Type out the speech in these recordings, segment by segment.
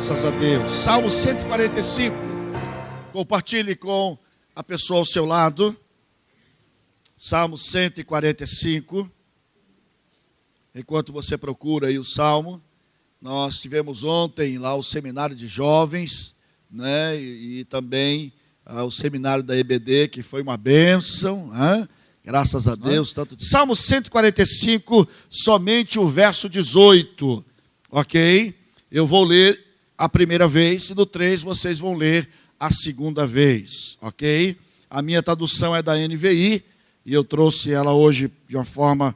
Graças a Deus. Salmo 145. Compartilhe com a pessoa ao seu lado. Salmo 145. Enquanto você procura aí o Salmo, nós tivemos ontem lá o seminário de jovens, né? E também o seminário da EBD, que foi uma bênção, né? Graças a Deus. Tanto de Salmo 145, somente o verso 18. Ok? Eu vou ler a primeira vez, e no 3 vocês vão ler a segunda vez, ok? A minha tradução é da NVI, e eu trouxe ela hoje de uma forma,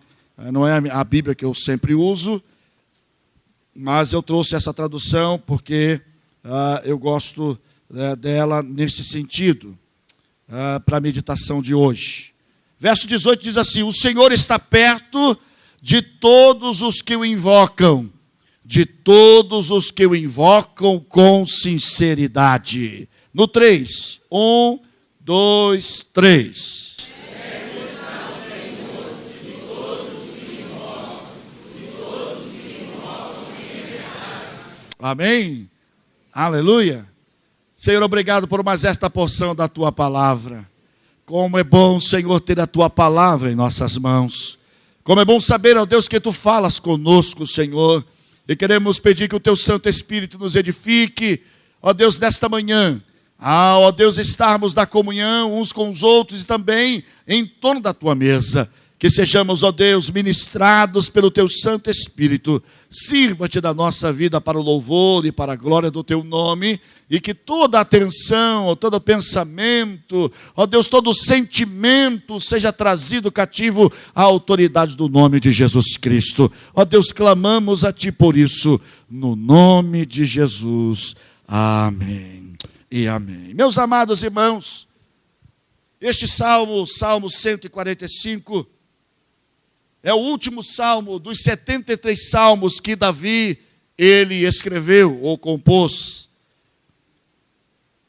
não é a Bíblia que eu sempre uso, mas eu trouxe essa tradução porque eu gosto dela nesse sentido, para a meditação de hoje. Verso 18 diz assim: o Senhor está perto de todos os que o invocam, de todos os que o invocam com sinceridade. No 3, 1, 2, 3. Amém? Aleluia. Senhor, obrigado por mais esta porção da tua palavra. Como é bom, Senhor, ter a tua palavra em nossas mãos. Como é bom saber, ó Deus, que tu falas conosco, Senhor. E queremos pedir que o teu Santo Espírito nos edifique, ó Deus, nesta manhã. Ó Deus, estarmos na comunhão uns com os outros e também em torno da tua mesa. Que sejamos, ó Deus, ministrados pelo teu Santo Espírito. Sirva-te da nossa vida para o louvor e para a glória do teu nome. E que toda atenção, todo pensamento, ó Deus, todo sentimento seja trazido cativo à autoridade do nome de Jesus Cristo. Ó Deus, clamamos a ti por isso, no nome de Jesus. Amém e amém. Meus amados irmãos, este salmo, Salmo 145, é o último salmo dos 73 salmos que Davi, ele escreveu ou compôs.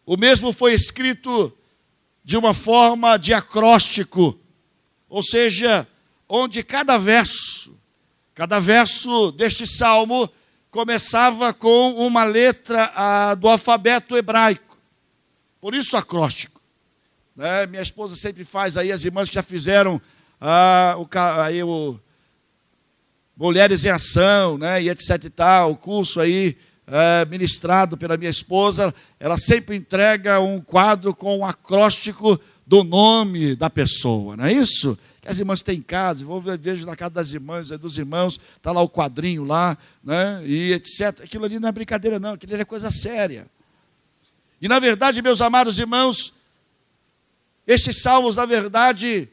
O mesmo foi escrito de uma forma de acróstico, ou seja, onde cada verso deste salmo começava com uma letra do alfabeto hebraico. Por isso acróstico. Né? Minha esposa sempre faz aí, as irmãs que já fizeram Mulheres em Ação, né, e etc e tal, o curso aí ministrado pela minha esposa, ela sempre entrega um quadro com um acróstico do nome da pessoa, não é isso? Que as irmãs têm em casa, vejo na casa das irmãs, dos irmãos, está lá o quadrinho lá, né, e etc. Aquilo ali não é brincadeira não, aquilo ali é coisa séria. E na verdade, meus amados irmãos, estes salmos, na verdade,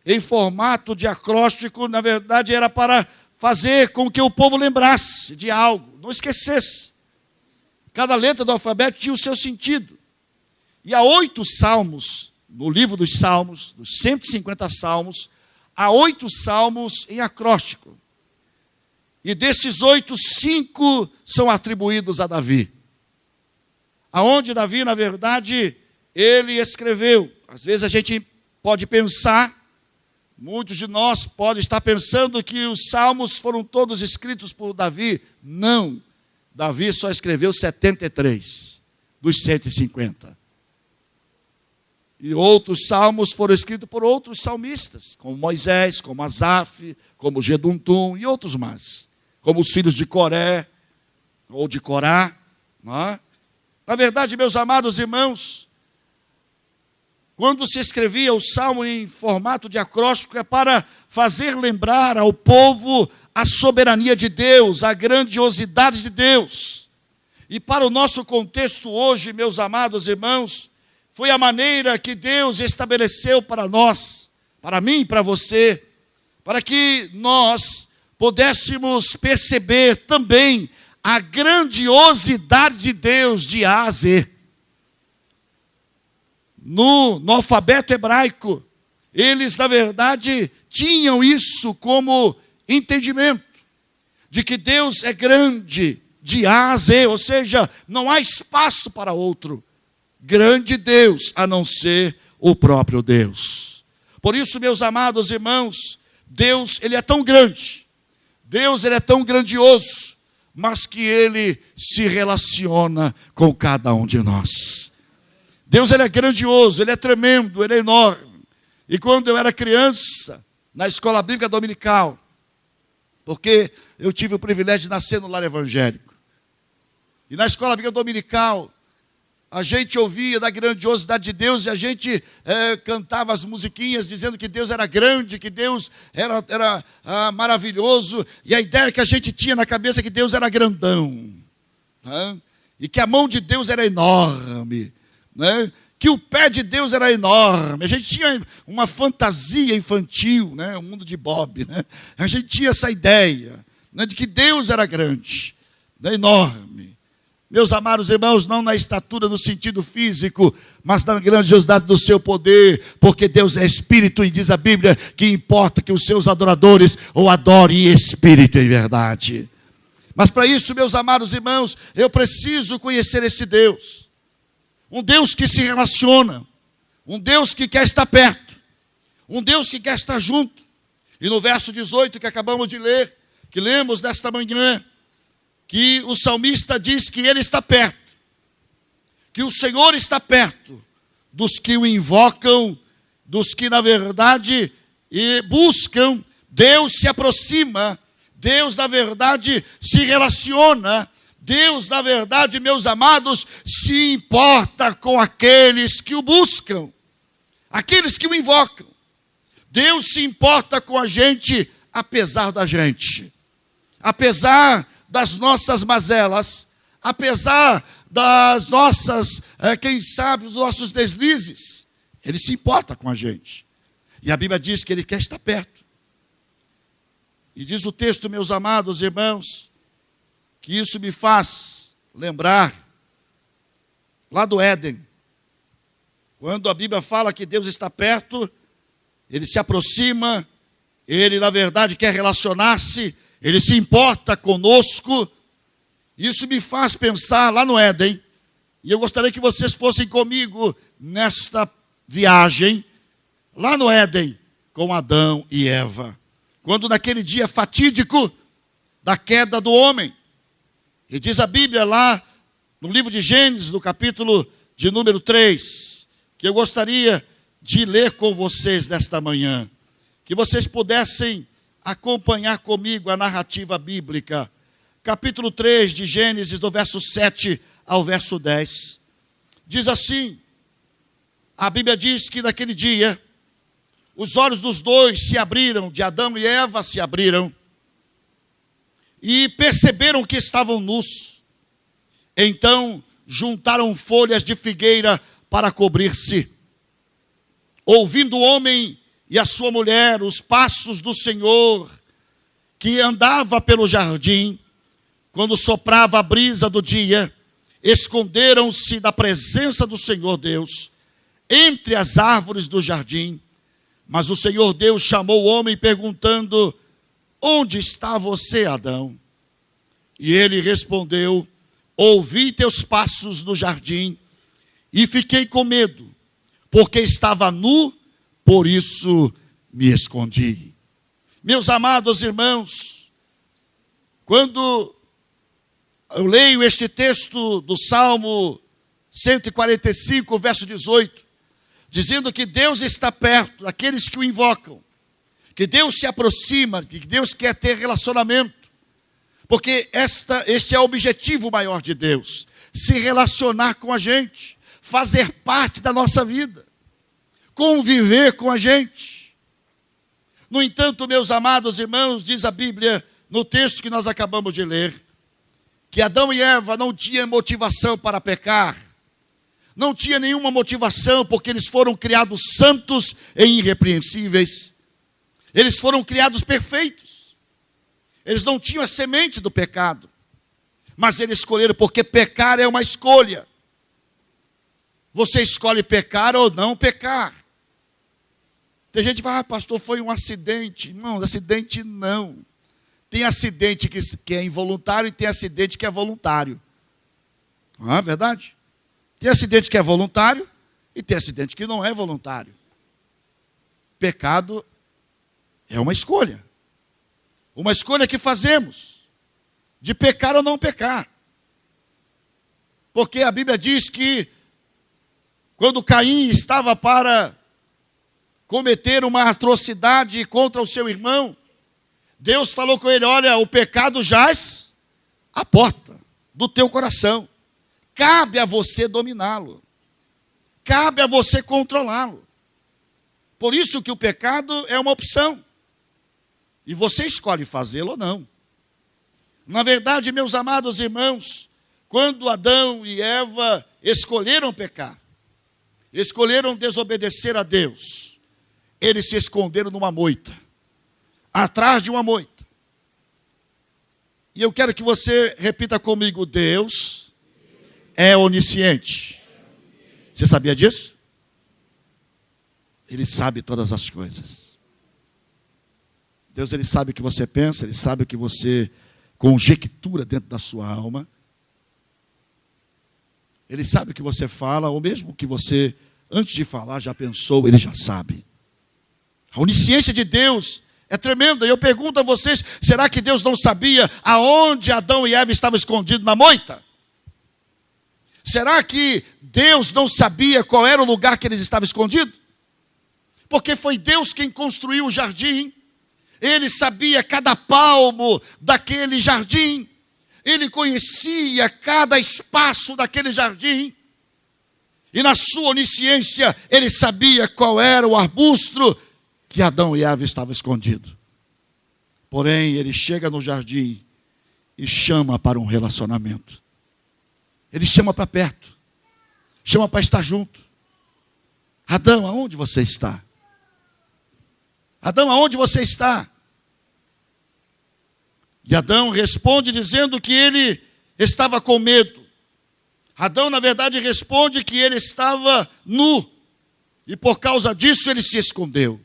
em formato de acróstico, na verdade era para fazer com que o povo lembrasse de algo, não esquecesse. Cada letra do alfabeto tinha o seu sentido. E há 8 salmos, no livro dos salmos, dos 150 salmos, há 8 salmos em acróstico. E desses 8, 5 são atribuídos a Davi. Aonde Davi, na verdade, ele escreveu. Às vezes a gente pode pensar, muitos de nós podem estar pensando que os salmos foram todos escritos por Davi. Não. Davi só escreveu 73 dos 150. E outros salmos foram escritos por outros salmistas, como Moisés, como Asaf, como Geduntum e outros mais. Como os filhos de Coré, ou de Corá. Não é? Na verdade, meus amados irmãos, quando se escrevia o salmo em formato de acróstico, é para fazer lembrar ao povo a soberania de Deus, a grandiosidade de Deus. E para o nosso contexto hoje, meus amados irmãos, foi a maneira que Deus estabeleceu para nós, para mim e para você, para que nós pudéssemos perceber também a grandiosidade de Deus de A a Z. No alfabeto hebraico, eles, na verdade, tinham isso como entendimento, de que Deus é grande, de A a Z, ou seja, não há espaço para outro grande Deus, a não ser o próprio Deus. Por isso, meus amados irmãos, Deus, ele é tão grande, Deus, ele é tão grandioso, mas que Ele se relaciona com cada um de nós. Deus, Ele é grandioso, Ele é tremendo, Ele é enorme. E quando eu era criança, na escola bíblica dominical, porque eu tive o privilégio de nascer no lar evangélico, e na escola bíblica dominical, a gente ouvia da grandiosidade de Deus e a gente cantava as musiquinhas dizendo que Deus era grande, que Deus era maravilhoso. E a ideia que a gente tinha na cabeça é que Deus era grandão, né? E que a mão de Deus era enorme, né? Que o pé de Deus era enorme. A gente tinha uma fantasia infantil, né? O mundo de Bob, né? A gente tinha essa ideia, né? De que Deus era grande, né? Enorme. Meus amados irmãos, não na estatura no sentido físico, mas na grandiosidade do seu poder, porque Deus é Espírito e diz a Bíblia que importa que os seus adoradores o adorem em Espírito e em verdade. Mas para isso, meus amados irmãos, eu preciso conhecer esse Deus. Um Deus que se relaciona, um Deus que quer estar perto, um Deus que quer estar junto. E no verso 18 que acabamos de ler, que lemos nesta manhã, que o salmista diz que Ele está perto, que o Senhor está perto dos que o invocam, dos que na verdade buscam. Deus se aproxima, Deus na verdade se relaciona, Deus na verdade, meus amados, se importa com aqueles que o buscam, aqueles que o invocam. Deus se importa com a gente, apesar da gente, apesar das nossas mazelas, apesar das nossas, quem sabe, os nossos deslizes. Ele se importa com a gente. E a Bíblia diz que Ele quer estar perto. E diz o texto, meus amados irmãos, que isso me faz lembrar lá do Éden. Quando a Bíblia fala que Deus está perto, Ele se aproxima, Ele na verdade quer relacionar-se, Ele se importa conosco. Isso me faz pensar lá no Éden. E eu gostaria que vocês fossem comigo nesta viagem, lá no Éden, com Adão e Eva. Quando naquele dia fatídico da queda do homem. E diz a Bíblia lá no livro de Gênesis, no capítulo de número 3, que eu gostaria de ler com vocês nesta manhã. Que vocês pudessem acompanhar comigo a narrativa bíblica. Capítulo 3 de Gênesis, do verso 7 ao verso 10. Diz assim, a Bíblia diz que naquele dia, os olhos dos dois se abriram, de Adão e Eva se abriram, e perceberam que estavam nus. Então, juntaram folhas de figueira para cobrir-se. Ouvindo o homem e a sua mulher os passos do Senhor, que andava pelo jardim, quando soprava a brisa do dia, esconderam-se da presença do Senhor Deus, entre as árvores do jardim. Mas o Senhor Deus chamou o homem perguntando, onde está você, Adão? E ele respondeu, ouvi teus passos no jardim, e fiquei com medo, porque estava nu, por isso me escondi. Meus amados irmãos, quando eu leio este texto do Salmo 145, verso 18, dizendo que Deus está perto daqueles que o invocam, que Deus se aproxima, que Deus quer ter relacionamento, porque este é o objetivo maior de Deus, se relacionar com a gente, fazer parte da nossa vida, conviver com a gente. No entanto, meus amados irmãos, diz a Bíblia, no texto que nós acabamos de ler, que Adão e Eva não tinham motivação para pecar, não tinha nenhuma motivação, porque eles foram criados santos e irrepreensíveis, eles foram criados perfeitos, eles não tinham a semente do pecado, mas eles escolheram, porque pecar é uma escolha, você escolhe pecar ou não pecar. Tem gente que fala, pastor, foi um acidente. Não, acidente não. Tem acidente que é involuntário e tem acidente que é voluntário. Não é verdade? Tem acidente que é voluntário e tem acidente que não é voluntário. Pecado é uma escolha. Uma escolha que fazemos. de pecar ou não pecar. Porque a Bíblia diz que quando Caim estava para cometer uma atrocidade contra o seu irmão, Deus falou com ele: olha, o pecado jaz à porta do teu coração. Cabe a você dominá-lo. Cabe a você controlá-lo. Por isso que o pecado é uma opção. E você escolhe fazê-lo ou não. Na verdade, meus amados irmãos, quando Adão e Eva escolheram pecar, escolheram desobedecer a Deus, eles se esconderam numa moita, atrás de uma moita. E eu quero que você repita comigo: Deus é onisciente. Você sabia disso? Ele sabe todas as coisas. Deus, ele sabe o que você pensa, ele sabe o que você conjectura dentro da sua alma. Ele sabe o que você fala, ou mesmo o que você, antes de falar, já pensou, ele já sabe. A onisciência de Deus é tremenda. E eu pergunto a vocês: será que Deus não sabia aonde Adão e Eva estavam escondidos na moita? Será que Deus não sabia qual era o lugar que eles estavam escondidos? Porque foi Deus quem construiu o jardim. Ele sabia cada palmo daquele jardim. Ele conhecia cada espaço daquele jardim. E na sua onisciência, ele sabia qual era o arbusto que Adão e Eva estavam escondidos. Porém, ele chega no jardim e chama para um relacionamento. Ele chama para perto. Chama para estar junto. Adão, aonde você está? Adão, aonde você está? E Adão responde dizendo que ele estava com medo. Adão, na verdade, responde que ele estava nu. E por causa disso ele se escondeu.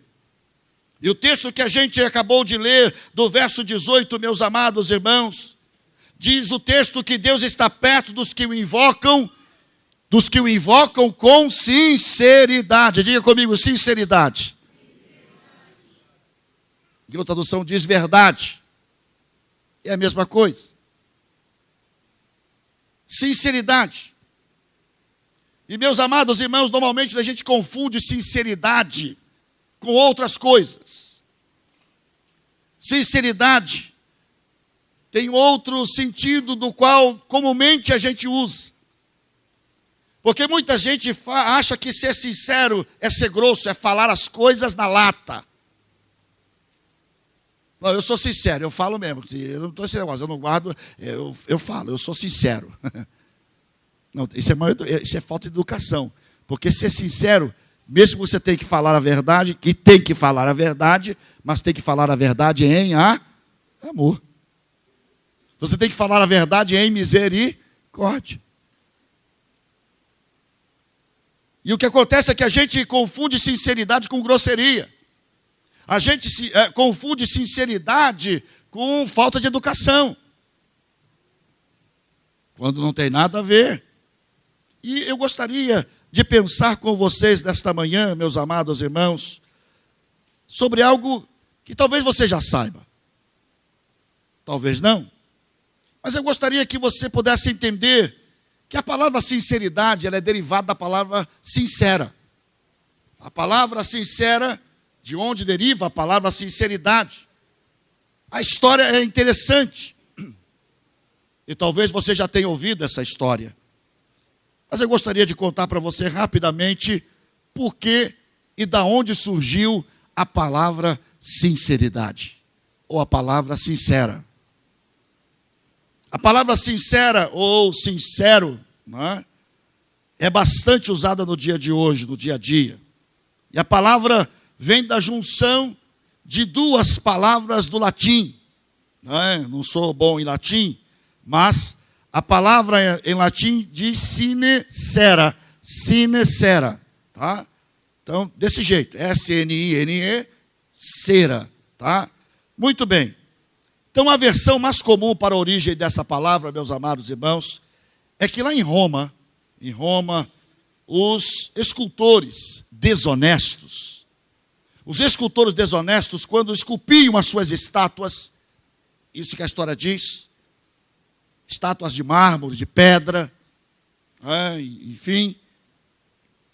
E o texto que a gente acabou de ler, do verso 18, meus amados irmãos, diz o texto que Deus está perto dos que o invocam com sinceridade. Diga comigo: sinceridade. E outra tradução diz verdade. É a mesma coisa. Sinceridade. E meus amados irmãos, normalmente a gente confunde sinceridade com outras coisas. Sinceridade tem outro sentido do qual comumente a gente usa. Porque muita gente acha que ser sincero é ser grosso, é falar as coisas na lata. Não, eu sou sincero, eu falo mesmo. Eu não estou esse negócio, eu não guardo, eu falo, eu sou sincero. Não, isso é falta de educação. Porque ser sincero, mesmo que você tenha que falar a verdade, e tem que falar a verdade, mas tem que falar a verdade em amor. Você tem que falar a verdade em misericórdia. E o que acontece é que a gente confunde sinceridade com grosseria. A gente confunde sinceridade com falta de educação. Quando não tem nada a ver. E eu gostaria de pensar com vocês nesta manhã, meus amados irmãos, sobre algo que talvez você já saiba. Talvez não. Mas eu gostaria que você pudesse entender que a palavra sinceridade, ela é derivada da palavra sincera. A palavra sincera, de onde deriva a palavra sinceridade. A história é interessante. E talvez você já tenha ouvido essa história. Mas eu gostaria de contar para você rapidamente por que e da onde surgiu a palavra sinceridade. Ou a palavra sincera. A palavra sincera ou sincero, não é bastante usada no dia de hoje, no dia a dia. E a palavra vem da junção de duas palavras do latim. Não sou bom em latim, mas a palavra em latim diz sine cera. Sine cera. Tá? Então, desse jeito. S-N-I-N-E, cera. Tá? Muito bem. Então, a versão mais comum para a origem dessa palavra, meus amados irmãos, é que lá em Roma, os escultores desonestos, quando esculpiam as suas estátuas, isso que a história diz, estátuas de mármore, de pedra, enfim.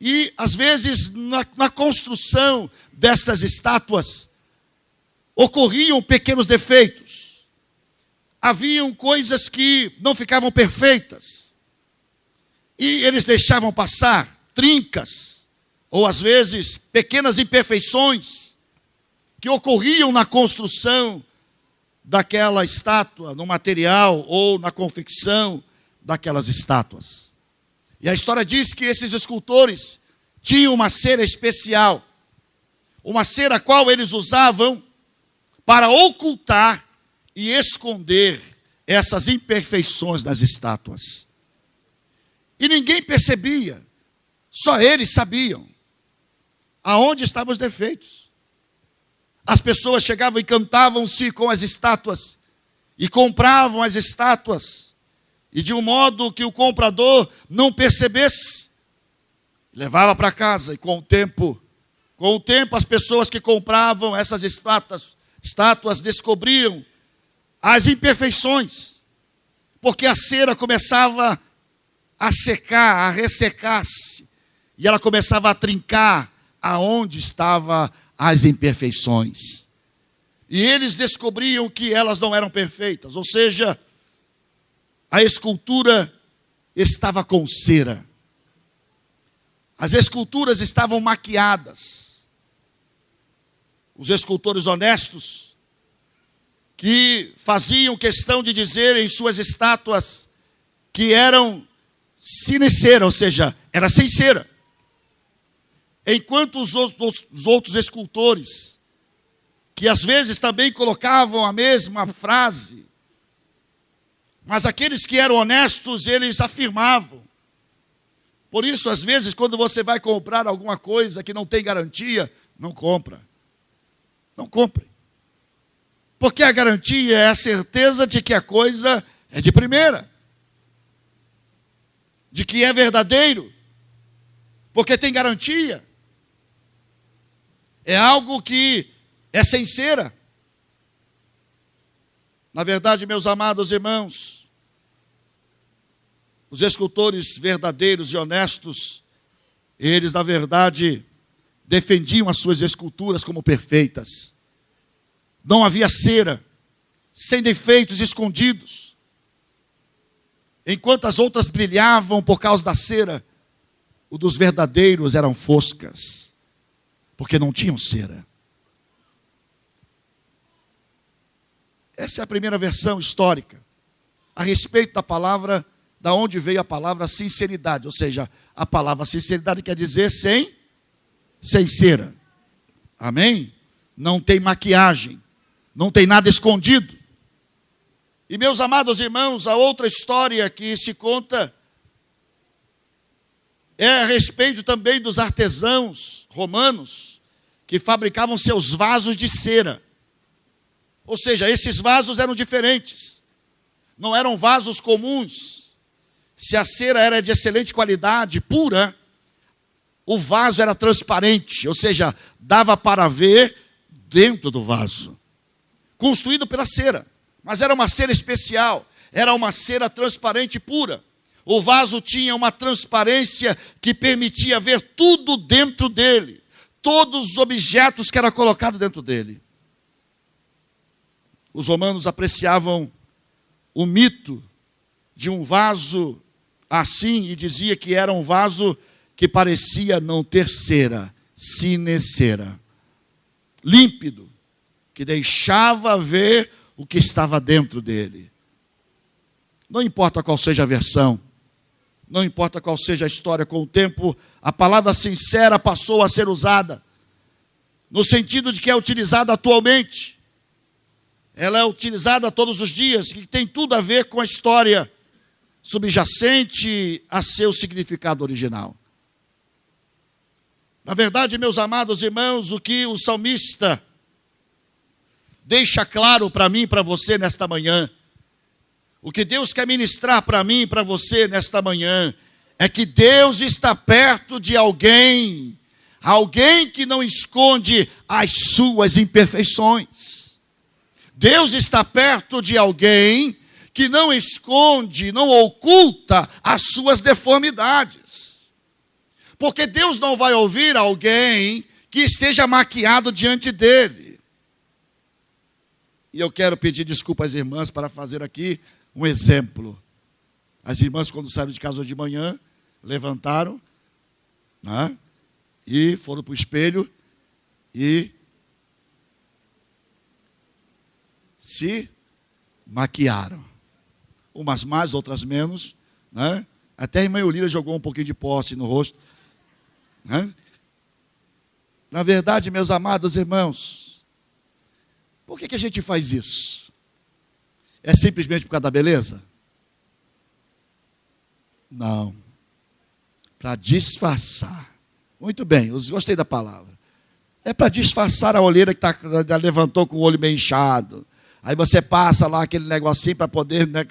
E, às vezes, na construção destas estátuas, ocorriam pequenos defeitos. Haviam coisas que não ficavam perfeitas. E eles deixavam passar trincas, ou às vezes pequenas imperfeições, que ocorriam na construção daquela estátua, no material ou na confecção daquelas estátuas. E a história diz que esses escultores tinham uma cera especial, uma cera a qual eles usavam para ocultar e esconder essas imperfeições das estátuas. E ninguém percebia, só eles sabiam aonde estavam os defeitos. As pessoas chegavam e encantavam-se com as estátuas e compravam as estátuas, e de um modo que o comprador não percebesse, levava para casa. E com o tempo as pessoas que compravam essas estátuas descobriam as imperfeições, porque a cera começava a secar, a ressecar-se, e ela começava a trincar aonde estavam as imperfeições. E eles descobriam que elas não eram perfeitas, ou seja, a escultura estava com cera. As esculturas estavam maquiadas. Os escultores honestos, que faziam questão de dizer em suas estátuas que eram sem cera, ou seja, era sem cera. Enquanto os outros escultores, que às vezes também colocavam a mesma frase, mas aqueles que eram honestos, eles afirmavam. Por isso, às vezes, quando você vai comprar alguma coisa que não tem garantia, não compra. Não compre. Porque a garantia é a certeza de que a coisa é de primeira. De que é verdadeiro. Porque tem garantia. É algo que é sem cera. Na verdade, meus amados irmãos, os escultores verdadeiros e honestos, eles, na verdade, defendiam as suas esculturas como perfeitas. Não havia cera, sem defeitos escondidos. Enquanto as outras brilhavam por causa da cera, os dos verdadeiros eram foscas, porque não tinham cera. Essa é a primeira versão histórica a respeito da palavra, da onde veio a palavra sinceridade. Ou seja, a palavra sinceridade quer dizer sem cera. Amém? Não tem maquiagem, não tem nada escondido. E, meus amados irmãos, a outra história que se conta é a respeito também dos artesãos romanos que fabricavam seus vasos de cera. Ou seja, esses vasos eram diferentes. Não eram vasos comuns. Se a cera era de excelente qualidade, pura, o vaso era transparente, ou seja, dava para ver dentro do vaso. Construído pela cera. Mas era uma cera especial. Era uma cera transparente e pura. O vaso tinha uma transparência que permitia ver tudo dentro dele. Todos os objetos que eram colocados dentro dele. Os romanos apreciavam o mito de um vaso assim e dizia que era um vaso que parecia não ter cera, sine cera. Límpido, que deixava ver o que estava dentro dele. Não importa qual seja a versão, não importa qual seja a história, com o tempo a palavra sincera passou a ser usada, no sentido de que é utilizada atualmente. Ela é utilizada todos os dias, que tem tudo a ver com a história subjacente a seu significado original. Na verdade, meus amados irmãos, o que o salmista deixa claro para mim e para você nesta manhã, o que Deus quer ministrar para mim e para você nesta manhã, é que Deus está perto de alguém que não esconde as suas imperfeições. Deus está perto de alguém que não esconde, não oculta as suas deformidades. Porque Deus não vai ouvir alguém que esteja maquiado diante dele. E eu quero pedir desculpa às irmãs para fazer aqui um exemplo. As irmãs, quando saíram de casa de manhã, levantaram, né, e foram para o espelho e se maquiaram. Umas mais, outras menos, né? Até a irmã Eulília jogou um pouquinho de posse no rosto, né? Na verdade, meus amados irmãos, por que a gente faz isso? É simplesmente por causa da beleza? Não. Para disfarçar. Muito bem, eu gostei da palavra. É para disfarçar a olheira que levantou com o olho meio inchado. Aí você passa lá aquele negocinho para poder, né,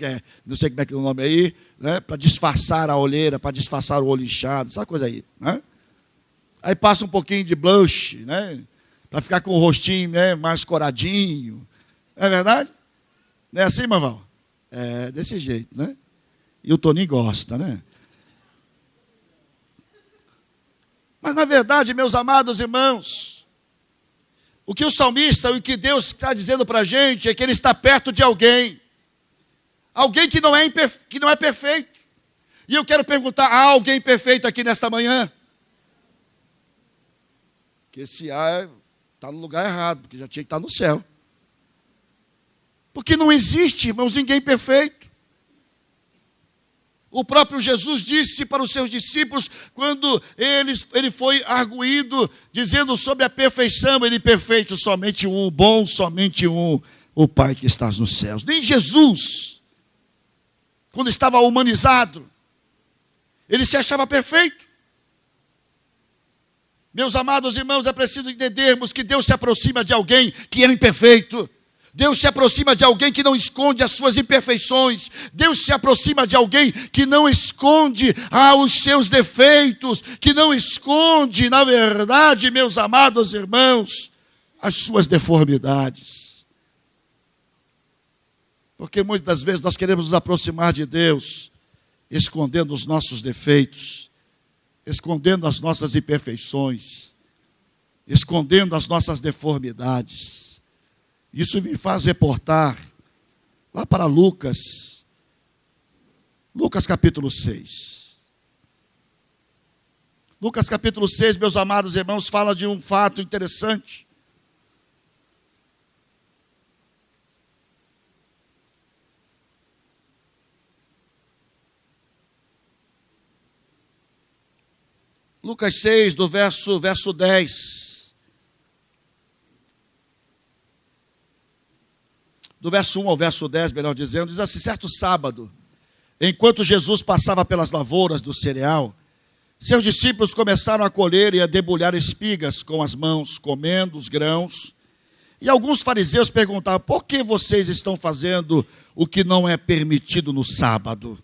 não sei como é que é o nome aí, né, para disfarçar a olheira, para disfarçar o olho inchado, essa coisa aí, né? Aí passa um pouquinho de blush, né, para ficar com o rostinho, né, mais coradinho. É verdade? Não é assim, Maval? É desse jeito, né? E o Toninho gosta, né? Mas na verdade, meus amados irmãos, o que o salmista, o que Deus está dizendo para a gente é que Ele está perto de alguém. Alguém que não é perfeito. E eu quero perguntar, há alguém perfeito aqui nesta manhã? Que esse ar está no lugar errado, porque já tinha que estar no céu. Porque não existe, irmãos, ninguém perfeito. O próprio Jesus disse para os seus discípulos, quando ele foi arguído, dizendo sobre a perfeição, ele perfeito, somente um, bom, somente um, o Pai que está nos céus. Nem Jesus, quando estava humanizado, ele se achava perfeito. Meus amados irmãos, é preciso entendermos que Deus se aproxima de alguém que é imperfeito. Deus se aproxima de alguém que não esconde as suas imperfeições. Deus se aproxima de alguém que não esconde os seus defeitos, que não esconde, na verdade, meus amados irmãos, as suas deformidades. Porque muitas das vezes nós queremos nos aproximar de Deus, escondendo os nossos defeitos, escondendo as nossas imperfeições, escondendo as nossas deformidades. Isso me faz reportar lá para Lucas capítulo 6. Lucas capítulo 6, meus amados irmãos, fala de um fato interessante. Lucas 6, do verso 10. Do verso 1 ao verso 10, melhor dizendo, diz assim: certo sábado, enquanto Jesus passava pelas lavouras do cereal, seus discípulos começaram a colher e a debulhar espigas com as mãos, comendo os grãos. E alguns fariseus perguntavam: por que vocês estão fazendo o que não é permitido no sábado?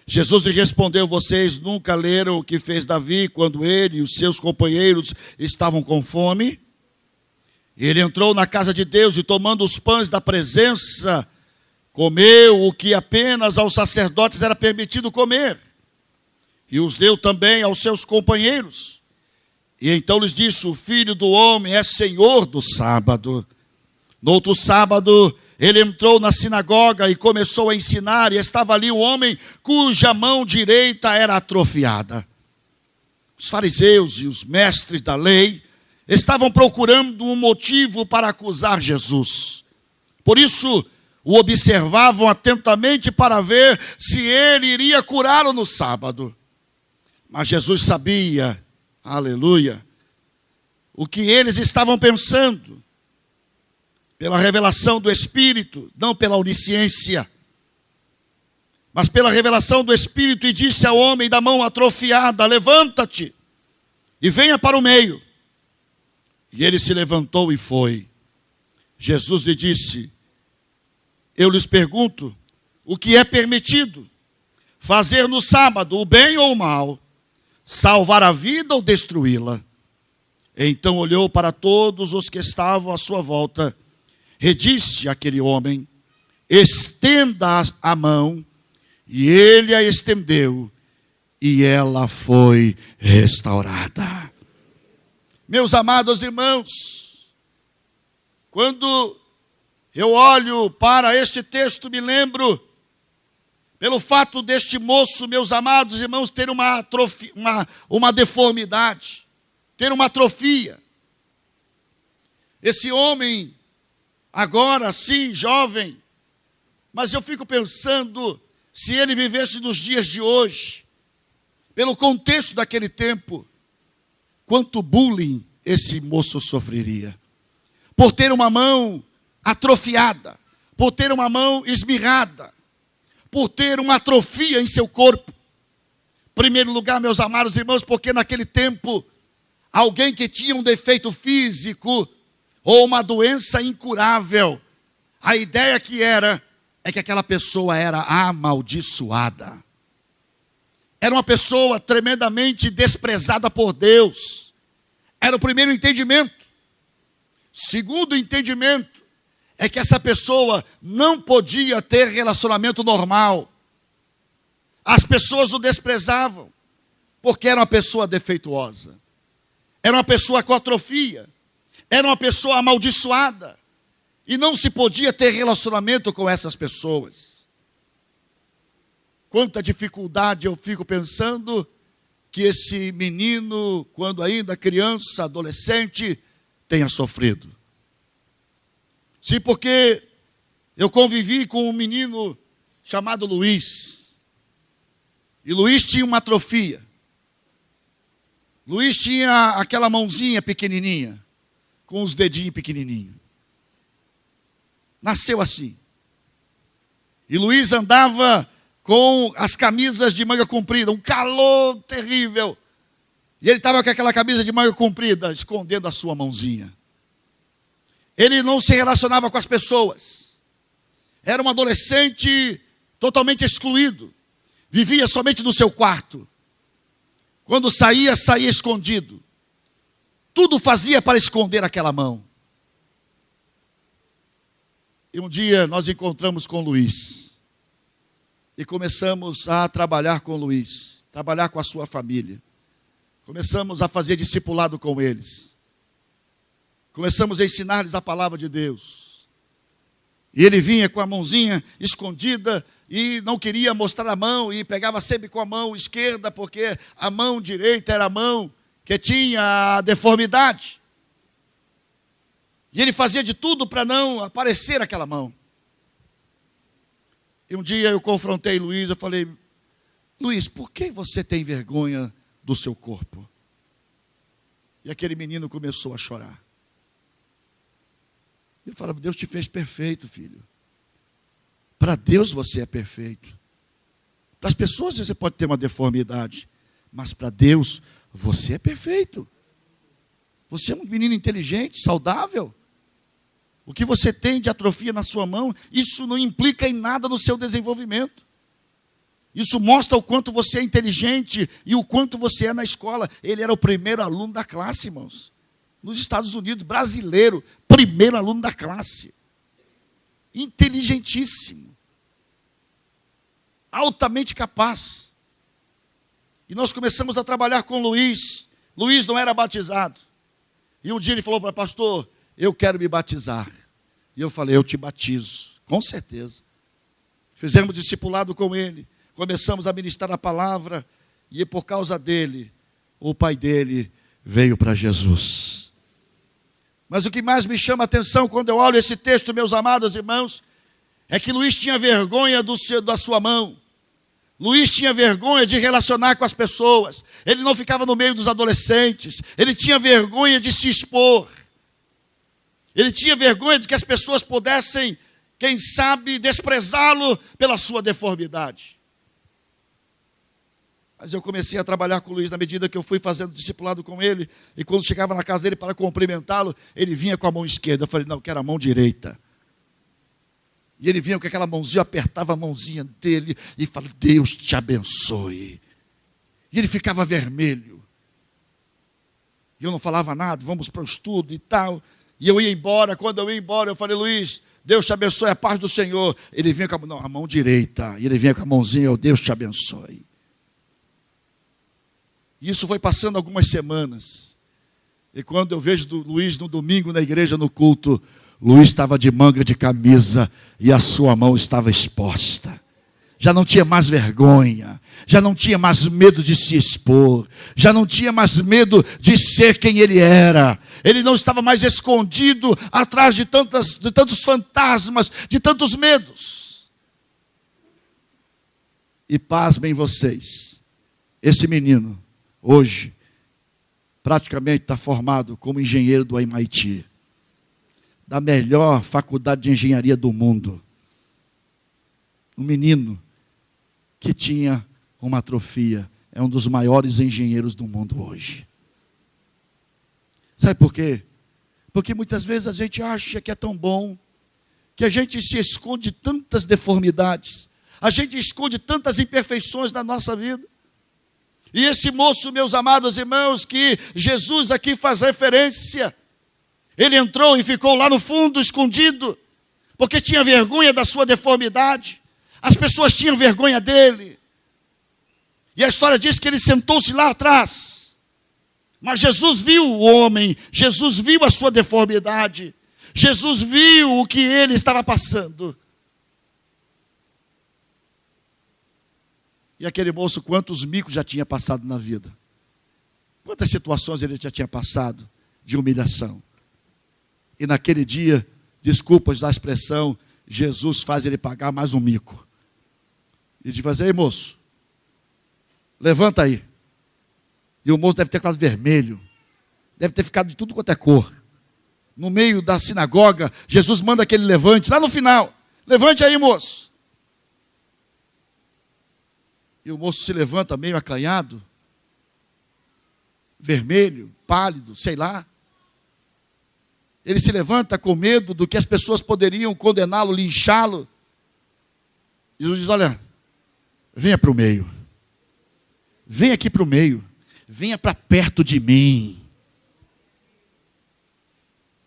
Jesus lhe respondeu: vocês nunca leram o que fez Davi quando ele e os seus companheiros estavam com fome? Ele entrou na casa de Deus e, tomando os pães da presença, comeu o que apenas aos sacerdotes era permitido comer, e os deu também aos seus companheiros. E então lhes disse: o Filho do Homem é Senhor do sábado. No outro sábado, ele entrou na sinagoga e começou a ensinar, e estava ali um homem cuja mão direita era atrofiada. Os fariseus e os mestres da lei estavam procurando um motivo para acusar Jesus. Por isso, o observavam atentamente para ver se ele iria curá-lo no sábado. Mas Jesus sabia, aleluia, o que eles estavam pensando, pela revelação do Espírito, não pela onisciência, mas pela revelação do Espírito, e disse ao homem da mão atrofiada: levanta-te e venha para o meio. E ele se levantou e foi. Jesus lhe disse: eu lhes pergunto, o que é permitido? Fazer no sábado o bem ou o mal? Salvar a vida ou destruí-la? Então olhou para todos os que estavam à sua volta, redisse àquele homem: estenda a mão. E ele a estendeu, e ela foi restaurada. Meus amados irmãos, quando eu olho para este texto, me lembro, pelo fato deste moço, meus amados irmãos, ter uma deformidade, ter uma atrofia. Esse homem, agora sim, jovem, mas eu fico pensando, se ele vivesse nos dias de hoje, pelo contexto daquele tempo, quanto bullying esse moço sofreria. Por ter uma mão atrofiada, por ter uma mão esmirrada, por ter uma atrofia em seu corpo. Em primeiro lugar, meus amados irmãos, porque naquele tempo, alguém que tinha um defeito físico ou uma doença incurável, a ideia é que aquela pessoa era amaldiçoada. Era uma pessoa tremendamente desprezada por Deus. Era o primeiro entendimento. Segundo entendimento, é que essa pessoa não podia ter relacionamento normal. As pessoas o desprezavam, porque era uma pessoa defeituosa. Era uma pessoa com atrofia. Era uma pessoa amaldiçoada. E não se podia ter relacionamento com essas pessoas. Quanta dificuldade eu fico pensando que esse menino, quando ainda criança, adolescente, tenha sofrido. Sim, porque eu convivi com um menino chamado Luiz. E Luiz tinha uma atrofia. Luiz tinha aquela mãozinha pequenininha, com os dedinhos pequenininhos. Nasceu assim. E Luiz andava com as camisas de manga comprida, um calor terrível. E ele estava com aquela camisa de manga comprida, escondendo a sua mãozinha. Ele não se relacionava com as pessoas. Era um adolescente totalmente excluído. Vivia somente no seu quarto. Quando saía, saía escondido. Tudo fazia para esconder aquela mão. E um dia nós encontramos com Luiz. E começamos a trabalhar com Luiz. Trabalhar com a sua família. Começamos a fazer discipulado com eles. Começamos a ensinar-lhes a palavra de Deus. E ele vinha com a mãozinha escondida e não queria mostrar a mão e pegava sempre com a mão esquerda, porque a mão direita era a mão que tinha a deformidade. E ele fazia de tudo para não aparecer aquela mão. E um dia eu confrontei Luiz, eu falei: Luiz, por que você tem vergonha do seu corpo? E aquele menino começou a chorar. Ele falava: Deus te fez perfeito, filho. Para Deus você é perfeito. Para as pessoas você pode ter uma deformidade, mas para Deus você é perfeito. Você é um menino inteligente, saudável. O que você tem de atrofia na sua mão, isso não implica em nada no seu desenvolvimento. Isso mostra o quanto você é inteligente e o quanto você é na escola. Ele era o primeiro aluno da classe, irmãos. Nos Estados Unidos, brasileiro, primeiro aluno da classe. Inteligentíssimo. Altamente capaz. E nós começamos a trabalhar com Luiz. Luiz não era batizado. E um dia ele falou para o pastor: eu quero me batizar. E eu falei: eu te batizo, com certeza. Fizemos discipulado com ele. Começamos a ministrar a palavra. E por causa dele, o pai dele veio para Jesus. Mas o que mais me chama a atenção quando eu olho esse texto, meus amados irmãos, é que Luiz tinha vergonha da sua mão. Luiz tinha vergonha de relacionar com as pessoas. Ele não ficava no meio dos adolescentes. Ele tinha vergonha de se expor. Ele tinha vergonha de que as pessoas pudessem, quem sabe, desprezá-lo pela sua deformidade. Mas eu comecei a trabalhar com o Luiz na medida que eu fui fazendo discipulado com ele. E quando chegava na casa dele para cumprimentá-lo, ele vinha com a mão esquerda. Eu falei: não, eu quero a mão direita. E ele vinha com aquela mãozinha, apertava a mãozinha dele e falava: Deus te abençoe. E ele ficava vermelho. E eu não falava nada, vamos para o estudo e tal. E eu ia embora. Quando eu ia embora, eu falei: Luiz, Deus te abençoe, a paz do Senhor. Ele vinha com a mão direita, e ele vinha com a mãozinha, Deus te abençoe. Isso foi passando algumas semanas. E quando eu vejo Luiz no domingo na igreja, no culto, Luiz estava de manga de camisa e a sua mão estava exposta. Já não tinha mais vergonha, já não tinha mais medo de se expor, já não tinha mais medo de ser quem ele era. Ele não estava mais escondido atrás de tantos fantasmas, de tantos medos. E pasmem vocês, esse menino, hoje, praticamente está formado como engenheiro do MIT, da melhor faculdade de engenharia do mundo. Um menino que tinha uma atrofia, é um dos maiores engenheiros do mundo hoje. Sabe por quê? Porque muitas vezes a gente acha que é tão bom, que a gente se esconde tantas deformidades, a gente esconde tantas imperfeições na nossa vida. E esse moço, meus amados irmãos, que Jesus aqui faz referência, ele entrou e ficou lá no fundo, escondido, porque tinha vergonha da sua deformidade. As pessoas tinham vergonha dele. E a história diz que ele sentou-se lá atrás. Mas Jesus viu o homem, Jesus viu a sua deformidade, Jesus viu o que ele estava passando. E aquele moço, quantos micos já tinha passado na vida? Quantas situações ele já tinha passado de humilhação? E naquele dia, desculpas da expressão, Jesus faz ele pagar mais um mico. E diz assim: ei moço, levanta aí. E o moço deve ter ficado vermelho, deve ter ficado de tudo quanto é cor. No meio da sinagoga, Jesus manda que ele levante, lá no final. Levante aí, moço. E o moço se levanta meio acanhado, vermelho, pálido, sei lá. Ele se levanta com medo do que as pessoas poderiam condená-lo, linchá-lo. Jesus diz: olha, venha para o meio. Venha aqui para o meio. Venha para perto de mim.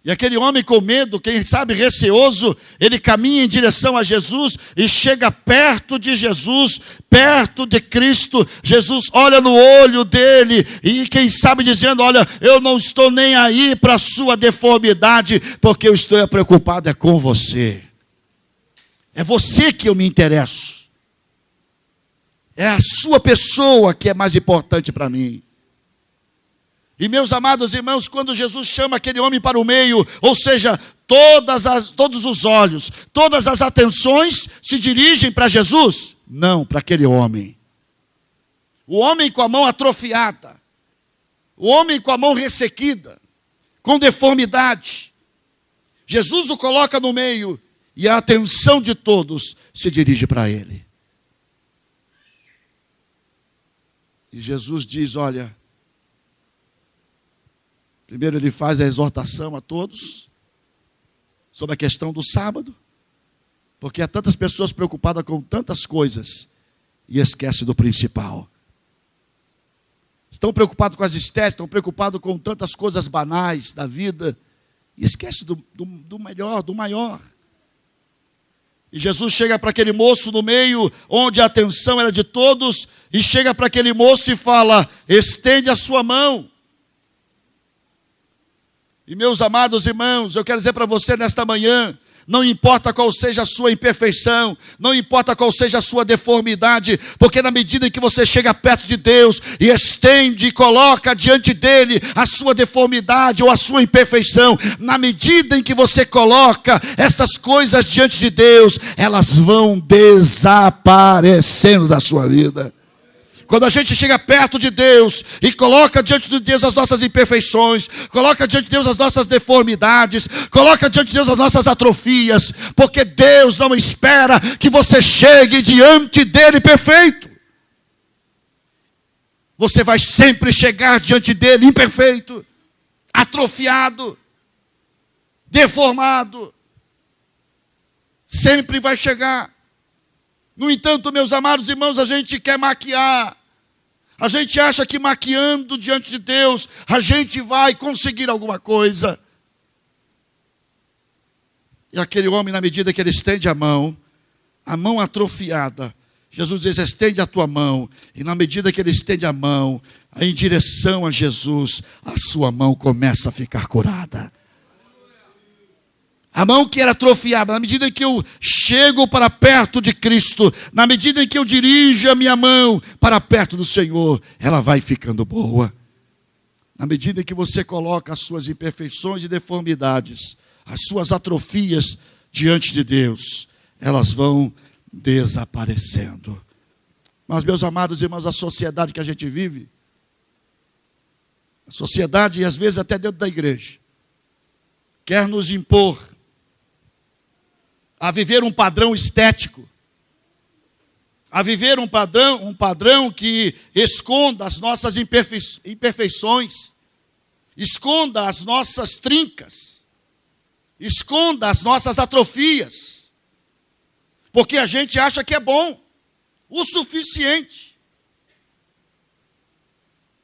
E aquele homem com medo, quem sabe receoso, ele caminha em direção a Jesus e chega perto de Jesus, perto de Cristo. Jesus olha no olho dele e quem sabe dizendo: olha, eu não estou nem aí para a sua deformidade, porque eu estou preocupado com você. É você que eu me interesso. É a sua pessoa que é mais importante para mim. E meus amados irmãos, quando Jesus chama aquele homem para o meio, ou seja, todos os olhos, todas as atenções se dirigem para Jesus? Não, para aquele homem. O homem com a mão atrofiada, o homem com a mão ressequida, com deformidade. Jesus o coloca no meio e a atenção de todos se dirige para ele. E Jesus diz: olha, primeiro ele faz a exortação a todos sobre a questão do sábado, porque há tantas pessoas preocupadas com tantas coisas e esquecem do principal. Estão preocupados com as estéticas, estão preocupados com tantas coisas banais da vida e esquecem do melhor, do maior. E Jesus chega para aquele moço no meio, onde a atenção era de todos, e chega para aquele moço e fala: estende a sua mão. E meus amados irmãos, eu quero dizer para você nesta manhã, não importa qual seja a sua imperfeição, não importa qual seja a sua deformidade, porque na medida em que você chega perto de Deus e estende e coloca diante dele a sua deformidade ou a sua imperfeição, na medida em que você coloca essas coisas diante de Deus, elas vão desaparecendo da sua vida. Quando a gente chega perto de Deus e coloca diante de Deus as nossas imperfeições, coloca diante de Deus as nossas deformidades, coloca diante de Deus as nossas atrofias, porque Deus não espera que você chegue diante dele perfeito. Você vai sempre chegar diante dele imperfeito, atrofiado, deformado. Sempre vai chegar. No entanto, meus amados irmãos, a gente quer maquiar. A gente acha que maquiando diante de Deus, a gente vai conseguir alguma coisa. E aquele homem, na medida que ele estende a mão atrofiada, Jesus diz, estende a tua mão. E na medida que ele estende a mão em direção a Jesus, a sua mão começa a ficar curada. A mão que era atrofiada, na medida que eu chego para perto de Cristo, na medida em que eu dirijo a minha mão para perto do Senhor, ela vai ficando boa. Na medida em que você coloca as suas imperfeições e deformidades, as suas atrofias diante de Deus, elas vão desaparecendo. Mas, meus amados irmãos, a sociedade que a gente vive, a sociedade, e às vezes até dentro da igreja, quer nos impor a viver um padrão estético, a viver um padrão que esconda as nossas imperfeições, esconda as nossas trincas, esconda as nossas atrofias, porque a gente acha que é bom, o suficiente,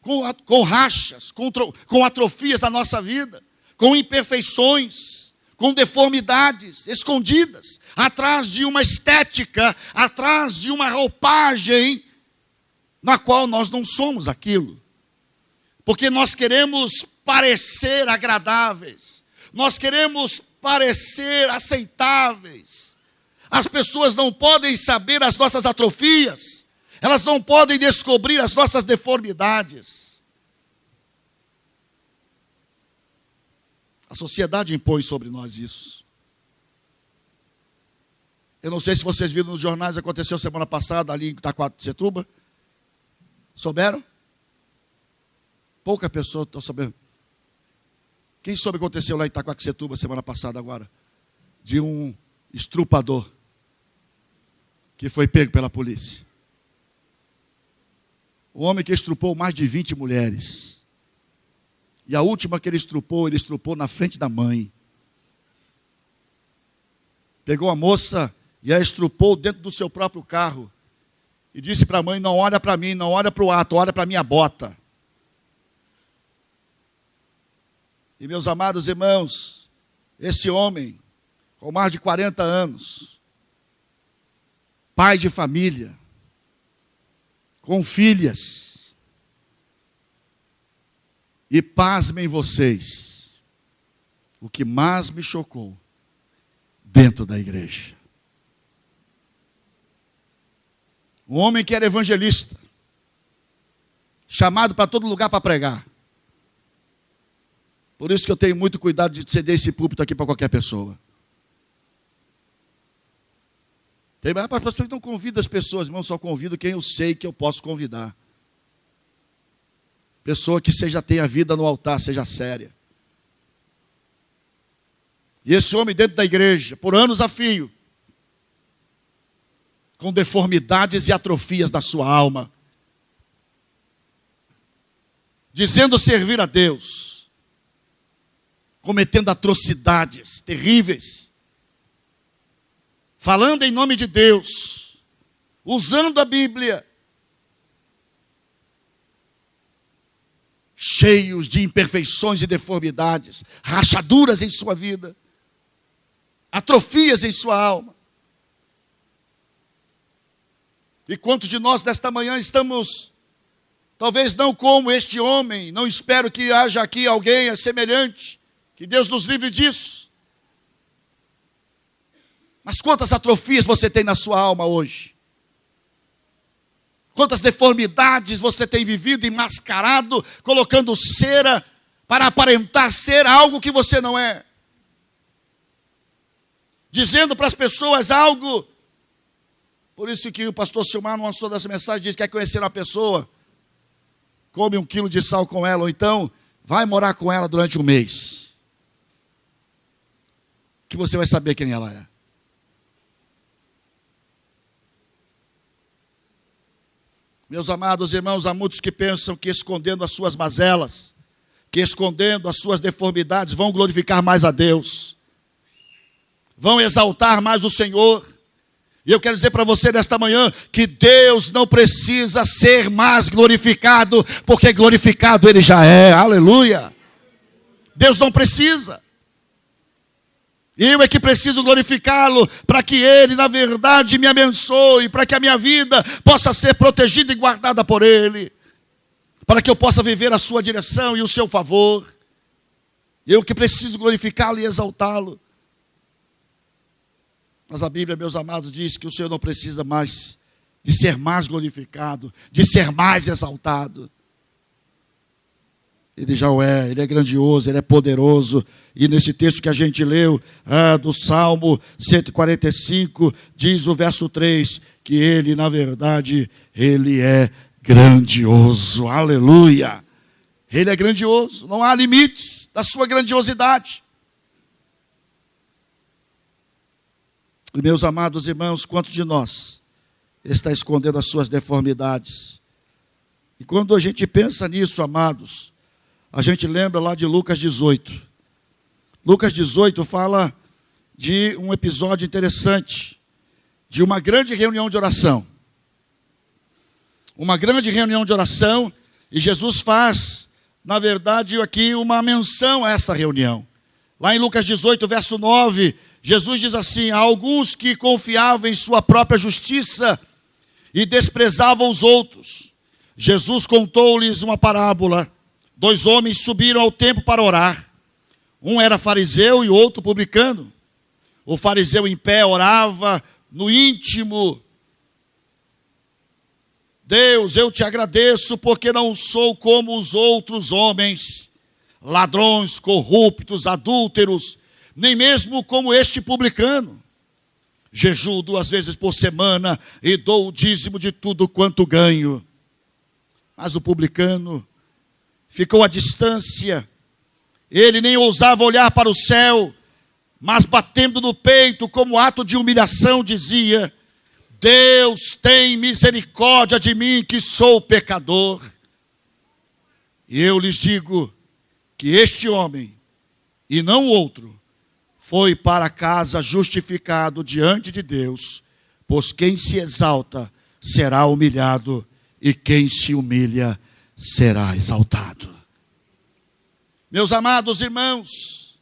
com rachas, com atrofias da nossa vida, com imperfeições, com deformidades escondidas, atrás de uma estética, atrás de uma roupagem, na qual nós não somos aquilo. Porque nós queremos parecer agradáveis, nós queremos parecer aceitáveis. As pessoas não podem saber as nossas atrofias, elas não podem descobrir as nossas deformidades. A sociedade impõe sobre nós isso. Eu não sei se vocês viram nos jornais, aconteceu semana passada ali em Itaquaquecetuba. Souberam? Pouca pessoa está sabendo. Quem soube o que aconteceu lá em Itaquaquecetuba semana passada agora? De um estrupador que foi pego pela polícia. O homem que estrupou mais de 20 mulheres. E a última que ele estrupou na frente da mãe. Pegou a moça e a estrupou dentro do seu próprio carro. E disse para a mãe, não olha para mim, não olha para o ato, olha para a minha bota. E meus amados irmãos, esse homem, com mais de 40 anos, pai de família, com filhas, e pasmem vocês, o que mais me chocou, dentro da igreja. Um homem que era evangelista, chamado para todo lugar para pregar. Por isso que eu tenho muito cuidado de ceder esse púlpito aqui para qualquer pessoa. Tem mais pessoas que não convidam as pessoas, irmão, só convido quem eu sei que eu posso convidar. Pessoa que tenha vida no altar, seja séria. E esse homem dentro da igreja, por anos a fio, com deformidades e atrofias na sua alma, dizendo servir a Deus, cometendo atrocidades terríveis, falando em nome de Deus, usando a Bíblia, cheios de imperfeições e deformidades, rachaduras em sua vida, atrofias em sua alma. E quantos de nós nesta manhã estamos, talvez não como este homem, não espero que haja aqui alguém semelhante, que Deus nos livre disso. Mas quantas atrofias você tem na sua alma hoje? Quantas deformidades você tem vivido e mascarado, colocando cera para aparentar ser algo que você não é. Dizendo para as pessoas algo. Por isso que o pastor Silmar, numa sua das mensagens, diz que quer conhecer uma pessoa, come 1 quilo de sal com ela, ou então vai morar com ela durante 1 mês. Que você vai saber quem ela é. Meus amados irmãos, há muitos que pensam que escondendo as suas mazelas, que escondendo as suas deformidades, vão glorificar mais a Deus, vão exaltar mais o Senhor. E eu quero dizer para você nesta manhã, que Deus não precisa ser mais glorificado, porque glorificado Ele já é, aleluia. Deus não precisa. Eu é que preciso glorificá-lo, para que Ele, na verdade, me abençoe, para que a minha vida possa ser protegida e guardada por Ele, para que eu possa viver a sua direção e o seu favor. Eu que preciso glorificá-lo e exaltá-lo. Mas a Bíblia, meus amados, diz que o Senhor não precisa mais de ser mais glorificado, de ser mais exaltado. Ele já o é, Ele é grandioso, Ele é poderoso. E nesse texto que a gente leu, do Salmo 145, diz o verso 3, que Ele, na verdade, Ele é grandioso. Aleluia! Ele é grandioso, não há limites da sua grandiosidade. E meus amados irmãos, quantos de nós está escondendo as suas deformidades? E quando a gente pensa nisso, amados, a gente lembra lá de Lucas 18. Lucas 18 fala de um episódio interessante, de uma grande reunião de oração. Uma grande reunião de oração, e Jesus faz, na verdade, aqui uma menção a essa reunião. Lá em Lucas 18, verso 9, Jesus diz assim: há alguns que confiavam em sua própria justiça e desprezavam os outros. Jesus contou-lhes uma parábola. 2 homens subiram ao templo para orar. Um era fariseu e o outro publicano. O fariseu em pé orava no íntimo: Deus, eu te agradeço porque não sou como os outros homens, ladrões, corruptos, adúlteros, nem mesmo como este publicano. Jejuo 2 vezes por semana e dou o dízimo de tudo quanto ganho. Mas o publicano ficou à distância. Ele nem ousava olhar para o céu, mas batendo no peito como ato de humilhação dizia: Deus tem misericórdia de mim que sou pecador. E eu lhes digo que este homem, e não outro, foi para casa justificado diante de Deus, pois quem se exalta será humilhado, e quem se humilha será exaltado. Meus amados irmãos,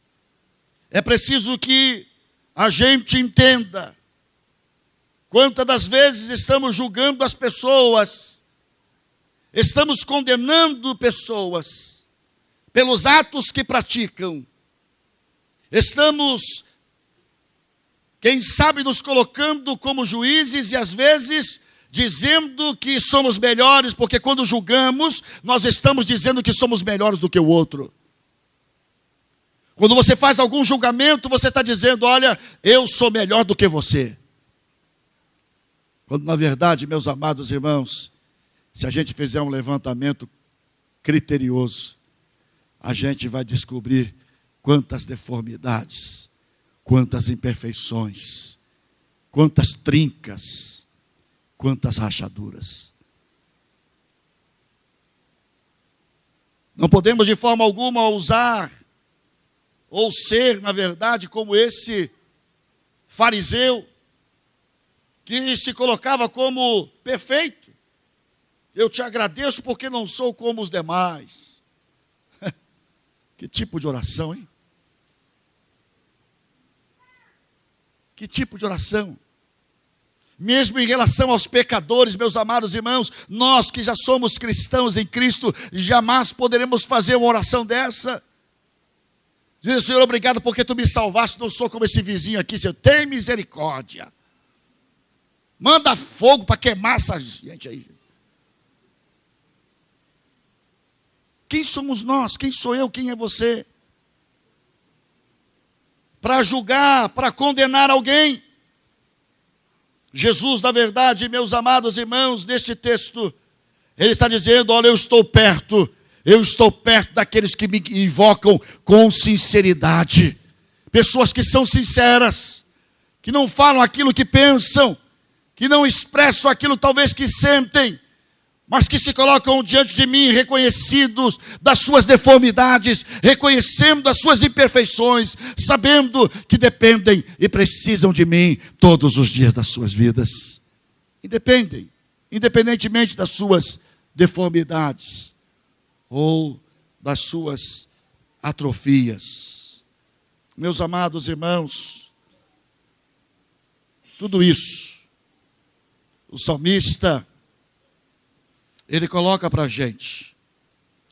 é preciso que a gente entenda quantas das vezes estamos julgando as pessoas, estamos condenando pessoas pelos atos que praticam, estamos, quem sabe, nos colocando como juízes e às vezes dizendo que somos melhores, porque quando julgamos, nós estamos dizendo que somos melhores do que o outro. Quando você faz algum julgamento, você está dizendo: olha, eu sou melhor do que você. Quando na verdade, meus amados irmãos, se a gente fizer um levantamento criterioso, a gente vai descobrir quantas deformidades, quantas imperfeições, quantas trincas, quantas rachaduras. Não podemos de forma alguma usar ou ser, na verdade, como esse fariseu que se colocava como perfeito. Eu te agradeço porque não sou como os demais. Que tipo de oração, hein? Que tipo de oração? Mesmo em relação aos pecadores, meus amados irmãos, nós que já somos cristãos em Cristo, jamais poderemos fazer uma oração dessa. Diz: Senhor, obrigado porque tu me salvaste, não sou como esse vizinho aqui, Senhor, tem misericórdia. Manda fogo para queimar essa gente aí. Quem somos nós? Quem sou eu? Quem é você? Para julgar, para condenar alguém. Jesus, na verdade, meus amados irmãos, neste texto, Ele está dizendo: olha, eu estou perto daqueles que me invocam com sinceridade. Pessoas que são sinceras, que não falam aquilo que pensam, que não expressam aquilo talvez que sentem, mas que se colocam diante de mim reconhecidos das suas deformidades, reconhecendo as suas imperfeições, sabendo que dependem e precisam de mim todos os dias das suas vidas. Independentemente das suas deformidades ou das suas atrofias. Meus amados irmãos, tudo isso, o salmista, ele coloca para a gente,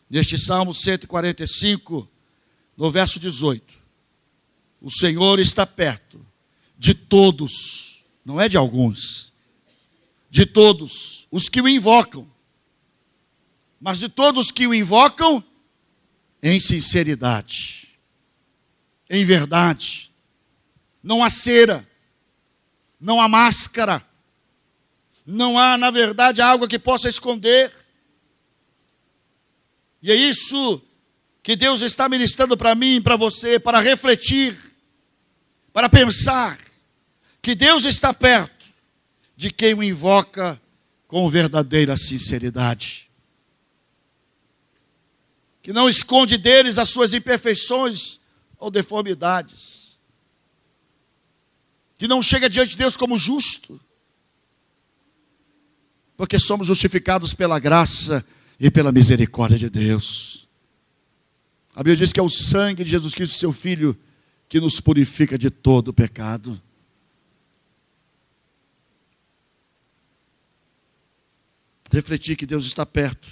neste Salmo 145, no verso 18, o Senhor está perto de todos, não é de alguns, de todos os que o invocam, mas de todos que o invocam em sinceridade, em verdade. Não há cera, não há máscara, não há, na verdade, algo que possa esconder. E é isso que Deus está ministrando para mim e para você, para refletir, para pensar, que Deus está perto de quem o invoca com verdadeira sinceridade, que não esconde deles as suas imperfeições ou deformidades, que não chega diante de Deus como justo, porque somos justificados pela graça e pela misericórdia de Deus. A Bíblia diz que é o sangue de Jesus Cristo, seu Filho, que nos purifica de todo o pecado. Refletir que Deus está perto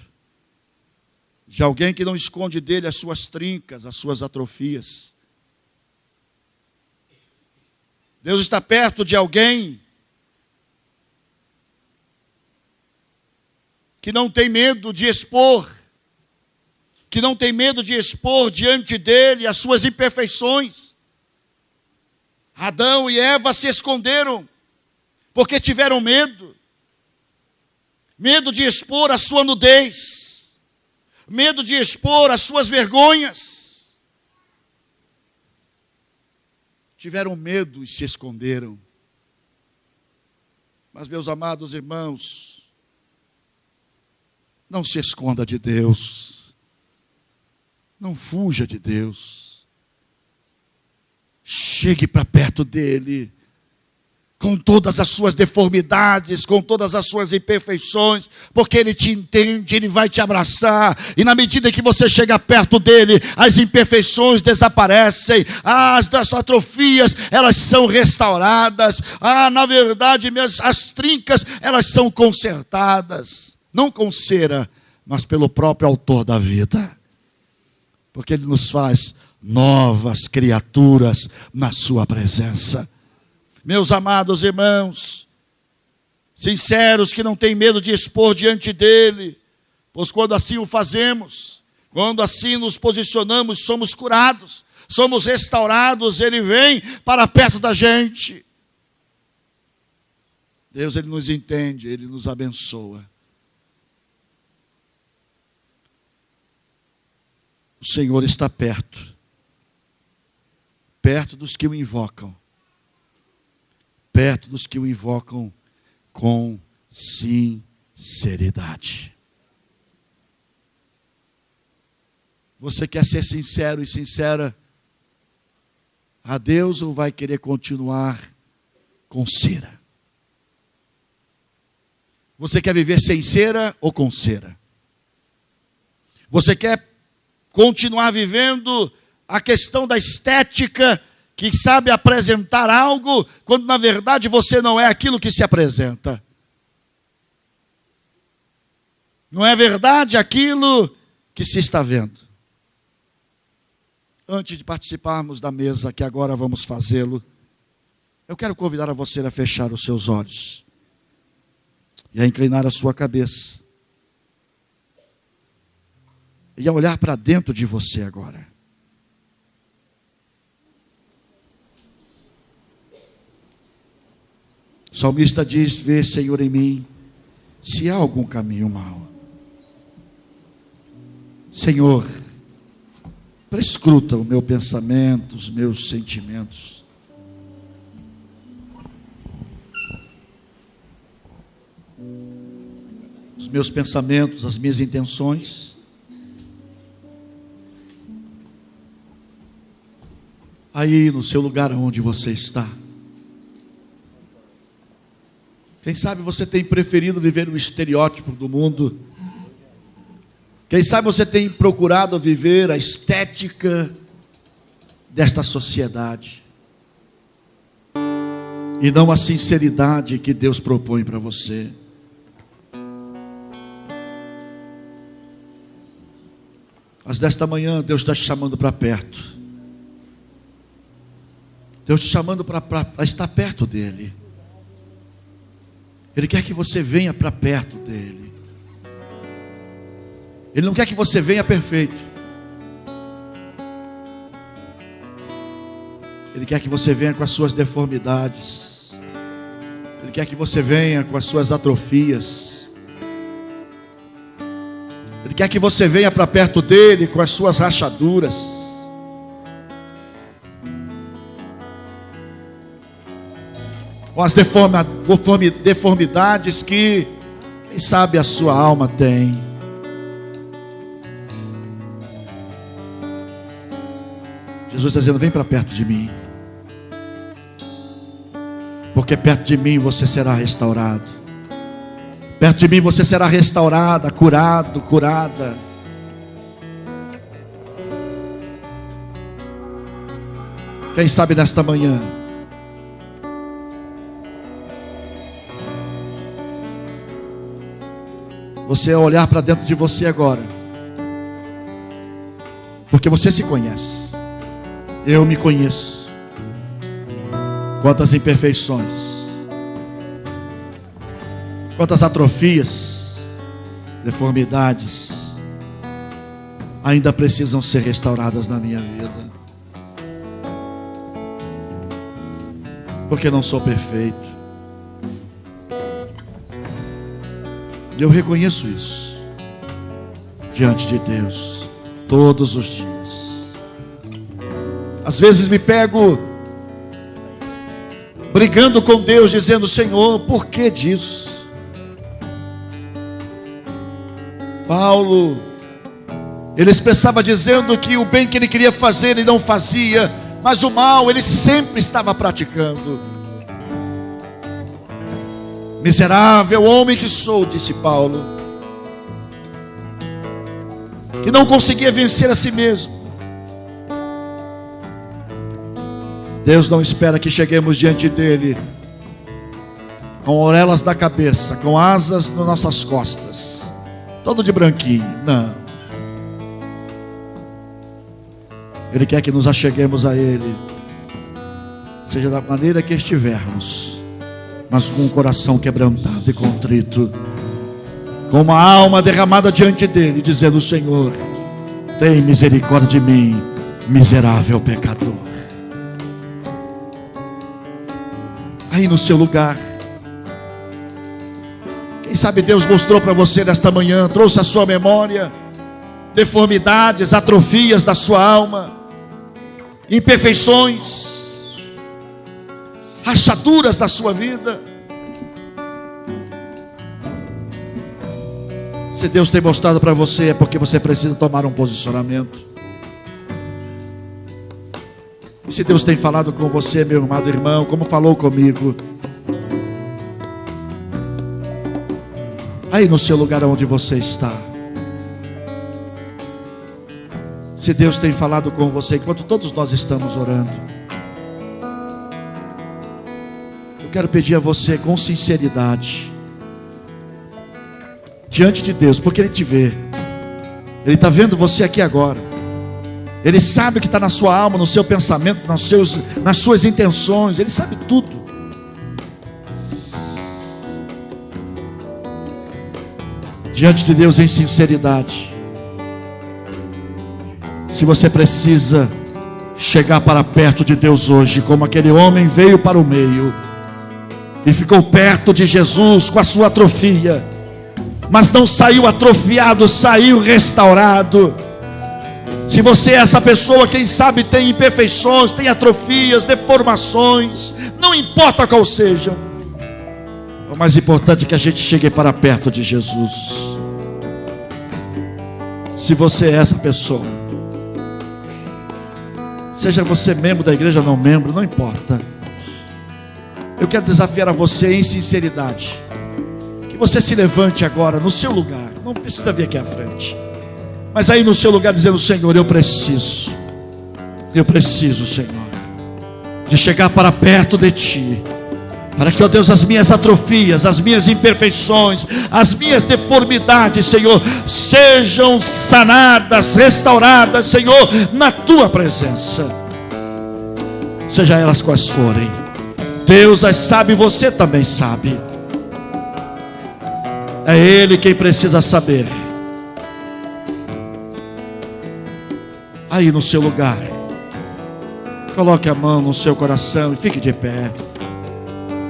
de alguém que não esconde dele as suas trincas, as suas atrofias. Deus está perto de alguém que não tem medo de expor, que não tem medo de expor diante dele as suas imperfeições. Adão e Eva se esconderam porque tiveram medo de expor a sua nudez, medo de expor as suas vergonhas. Tiveram medo e se esconderam. Mas, meus amados irmãos, não se esconda de Deus, não fuja de Deus, chegue para perto dele, com todas as suas deformidades, com todas as suas imperfeições, porque Ele te entende, Ele vai te abraçar, e na medida que você chega perto dEle, as imperfeições desaparecem, as atrofias, elas são restauradas, na verdade, as trincas, elas são consertadas, não com cera, mas pelo próprio autor da vida, porque Ele nos faz novas criaturas na sua presença. Meus amados irmãos, sinceros que não têm medo de expor diante dele, pois quando assim o fazemos, quando assim nos posicionamos, somos curados, somos restaurados, ele vem para perto da gente. Deus, ele nos entende, ele nos abençoa. O Senhor está perto dos que o invocam. Perto dos que o invocam com sinceridade. Você quer ser sincero e sincera a Deus ou vai querer continuar com cera? Você quer viver sem cera ou com cera? Você quer continuar vivendo a questão da estética, que sabe apresentar algo, quando na verdade você não é aquilo que se apresenta? Não é verdade aquilo que se está vendo. Antes de participarmos da mesa, que agora vamos fazê-lo, eu quero convidar a você a fechar os seus olhos e a inclinar a sua cabeça e a olhar para dentro de você agora. O salmista diz: vê, Senhor, em mim se há algum caminho mau. Senhor, prescruta o meu pensamento, os meus sentimentos. Os meus pensamentos, as minhas intenções. Aí no seu lugar onde você está. Quem sabe você tem preferido viver o estereótipo do mundo. Quem sabe você tem procurado viver a estética desta sociedade, e não a sinceridade que Deus propõe para você. Mas nesta manhã Deus está te chamando para perto. Deus te chamando para estar perto dEle. Ele quer que você venha para perto dEle. Ele não quer que você venha perfeito. Ele quer que você venha com as suas deformidades. Ele quer que você venha com as suas atrofias. Ele quer que você venha para perto dele com as suas rachaduras. Com as deformidades que, quem sabe, a sua alma tem. Jesus está dizendo: vem para perto de mim, porque perto de mim você será restaurado. Perto de mim você será restaurada, curado, curada. Quem sabe nesta manhã você olhar para dentro de você agora, porque você se conhece. Eu me conheço. Quantas imperfeições, quantas atrofias, deformidades ainda precisam ser restauradas na minha vida, porque não sou perfeito. E eu reconheço isso diante de Deus todos os dias. Às vezes me pego brigando com Deus, dizendo: Senhor, por que disso? Paulo, ele expressava dizendo que o bem que ele queria fazer ele não fazia, mas o mal ele sempre estava praticando. Miserável homem que sou, disse Paulo, que não conseguia vencer a si mesmo. Deus não espera que cheguemos diante dele com orelhas da cabeça, com asas nas nossas costas, todo de branquinho. Não. Ele quer que nos acheguemos a ele, seja da maneira que estivermos, mas com o coração quebrantado e contrito, com uma alma derramada diante dele, dizendo: Senhor, tem misericórdia de mim, miserável pecador. Aí no seu lugar, quem sabe Deus mostrou para você nesta manhã, trouxe à sua memória deformidades, atrofias da sua alma, imperfeições, rachaduras da sua vida. Se Deus tem mostrado para você, é porque você precisa tomar um posicionamento. E se Deus tem falado com você, meu amado irmão, como falou comigo, aí no seu lugar onde você está, se Deus tem falado com você, enquanto todos nós estamos orando, eu quero pedir a você com sinceridade, diante de Deus, porque Ele te vê, Ele está vendo você aqui agora, Ele sabe o que está na sua alma, no seu pensamento, nas suas intenções, Ele sabe tudo. Diante de Deus em sinceridade, se você precisa chegar para perto de Deus hoje, como aquele homem veio para o meio e ficou perto de Jesus com a sua atrofia, mas não saiu atrofiado, saiu restaurado. Se você é essa pessoa, quem sabe tem imperfeições, tem atrofias, deformações, não importa qual sejam, o mais importante é que a gente chegue para perto de Jesus. Se você é essa pessoa, seja você membro da igreja ou não membro, não importa, eu quero desafiar a você em sinceridade, que você se levante agora no seu lugar, não precisa vir aqui à frente, mas aí no seu lugar dizendo: Senhor, eu preciso Eu preciso, Senhor, de chegar para perto de Ti, para que, ó Deus, as minhas atrofias, as minhas imperfeições, as minhas deformidades, Senhor, sejam sanadas, restauradas, Senhor, na Tua presença, seja elas quais forem. Deus as sabe, você também sabe. É Ele quem precisa saber. Aí no seu lugar, coloque a mão no seu coração e fique de pé,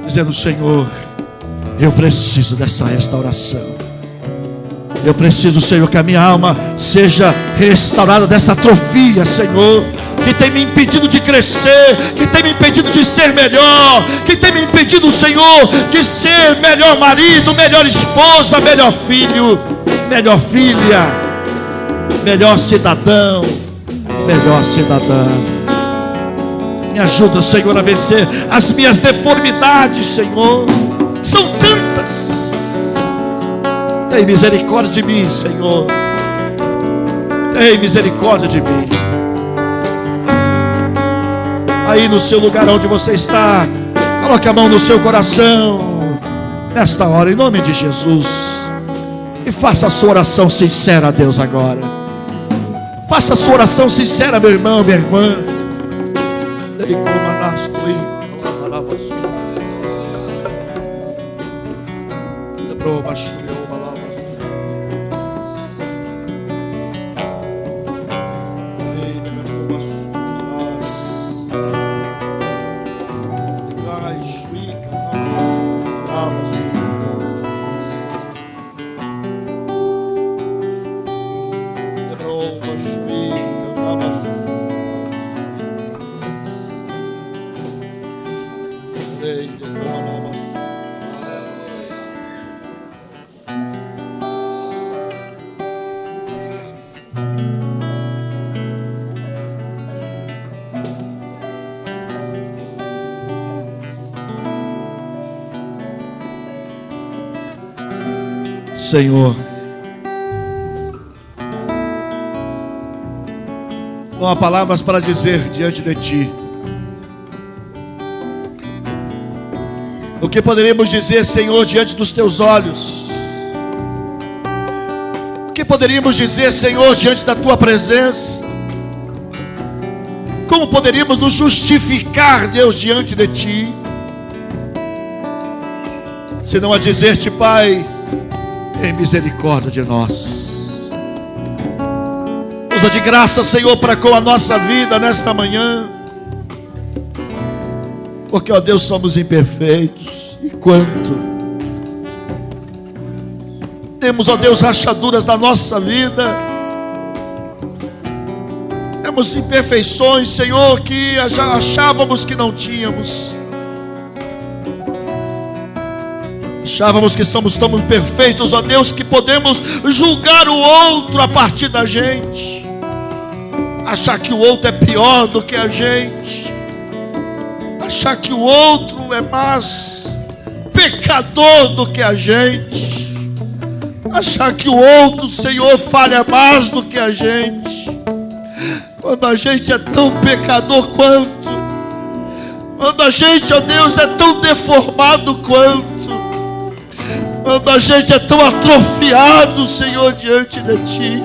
dizendo: Senhor, eu preciso dessa restauração. Eu preciso, Senhor, que a minha alma seja restaurada dessa atrofia, Senhor, que tem me impedido de crescer, que tem me impedido de ser melhor, que tem me impedido, Senhor, de ser melhor marido, melhor esposa, melhor filho, melhor filha, melhor cidadão, melhor cidadã. Me ajuda, Senhor, a vencer as minhas deformidades, Senhor. São tantas. Tem misericórdia de mim, Senhor. Tem misericórdia de mim. Aí no seu lugar onde você está, coloque a mão no seu coração nesta hora, em nome de Jesus, e faça a sua oração sincera a Deus agora. Faça a sua oração sincera, meu irmão, minha irmã. Ele coma nasco e palavra Senhor, não há palavras para dizer diante de Ti. O que poderíamos dizer, Senhor, diante dos Teus olhos? O que poderíamos dizer, Senhor, diante da Tua presença? Como poderíamos nos justificar, Deus, diante de Ti? Se não a dizer-te, Pai, tem misericórdia de nós. Usa de graça, Senhor, para com a nossa vida nesta manhã. Porque, ó Deus, somos imperfeitos. E quanto temos, ó Deus, rachaduras na nossa vida. Temos imperfeições, Senhor, que já achávamos que não tínhamos. Achávamos que somos tão perfeitos, ó Deus, que podemos julgar o outro a partir da gente. Achar que o outro é pior do que a gente. Achar que o outro é mais pecador do que a gente. Achar que o outro, Senhor, falha mais do que a gente. Quando a gente é tão pecador quanto. Quando a gente, ó Deus, é tão deformado quanto. Quando a gente é tão atrofiado, Senhor, diante de Ti.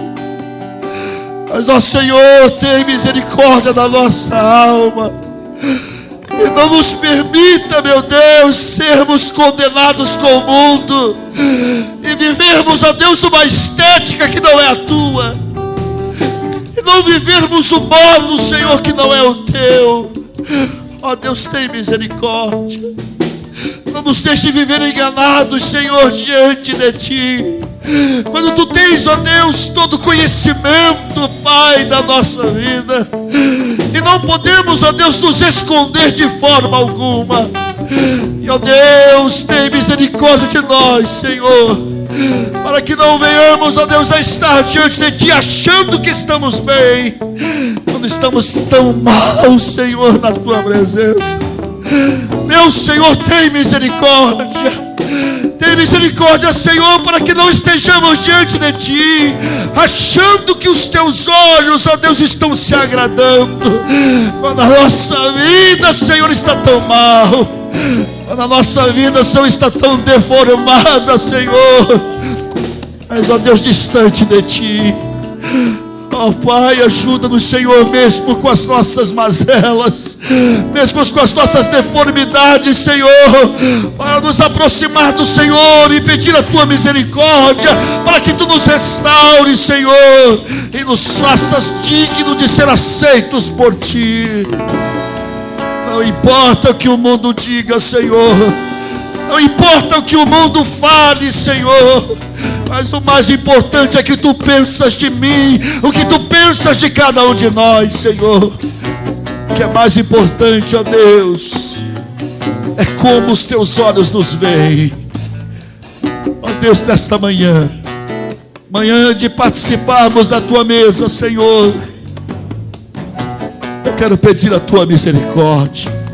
Mas, ó Senhor, tem misericórdia da nossa alma. E não nos permita, meu Deus, sermos condenados com o mundo. E vivermos, ó Deus, uma estética que não é a Tua. E não vivermos um modo, Senhor, que não é o Teu. Ó Deus, tem misericórdia. Não nos deixe viver enganados, Senhor, diante de Ti. Quando Tu tens, ó Deus, todo conhecimento, Pai, da nossa vida. E não podemos, ó Deus, nos esconder de forma alguma. E, ó Deus, tem misericórdia de nós, Senhor. Para que não venhamos, ó Deus, a estar diante de Ti achando que estamos bem, quando estamos tão mal, Senhor, na Tua presença. Meu Senhor, tem misericórdia. Tem misericórdia, Senhor, para que não estejamos diante de Ti achando que os teus olhos, ó Deus, estão se agradando, quando a nossa vida, Senhor, está tão mal, quando a nossa vida, Senhor, está tão deformada, Senhor, mas, ó Deus, distante de Ti. Ó Pai, ajuda-nos, Senhor, mesmo com as nossas mazelas, mesmo com as nossas deformidades, Senhor, para nos aproximar do Senhor e pedir a Tua misericórdia, para que Tu nos restaures, Senhor, e nos faças dignos de ser aceitos por Ti. Não importa o que o mundo diga, Senhor, não importa o que o mundo fale, Senhor, mas o mais importante é que Tu pensas de mim, o que Tu pensas de cada um de nós, Senhor. O que é mais importante, ó Deus, é como os Teus olhos nos veem. Ó Deus, nesta manhã de participarmos da Tua mesa, Senhor, eu quero pedir a Tua misericórdia,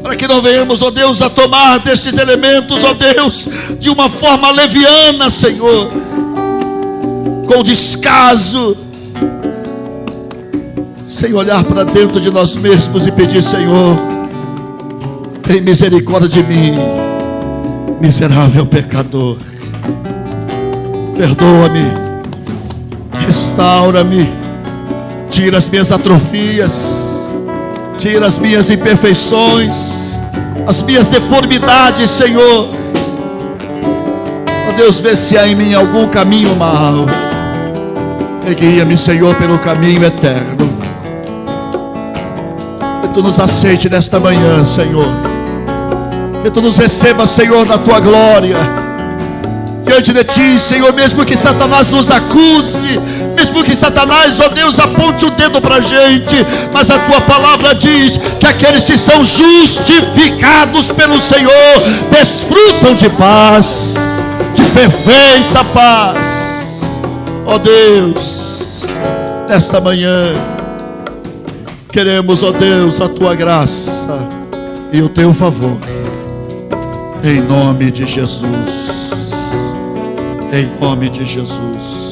para que não venhamos, ó Deus, a tomar destes elementos, ó Deus, de uma forma leviana, Senhor, com descaso, sem olhar para dentro de nós mesmos e pedir: Senhor, tem misericórdia de mim, miserável pecador. Perdoa-me, restaura-me, tira as minhas atrofias, tira as minhas imperfeições, as minhas deformidades, Senhor. Ó Deus, vê se há em mim algum caminho mau e guia-me, Senhor, pelo caminho eterno. Que Tu nos aceite nesta manhã, Senhor. Que Tu nos receba, Senhor, na Tua glória diante de Ti, Senhor. Mesmo que Satanás nos acuse, mesmo que Satanás, ó Deus, aponte o dedo para a gente, mas a Tua palavra diz que aqueles que são justificados pelo Senhor desfrutam de paz, de perfeita paz. Ó Deus, nesta manhã queremos, ó Deus, a Tua graça e o Teu favor, em nome de Jesus, em nome de Jesus.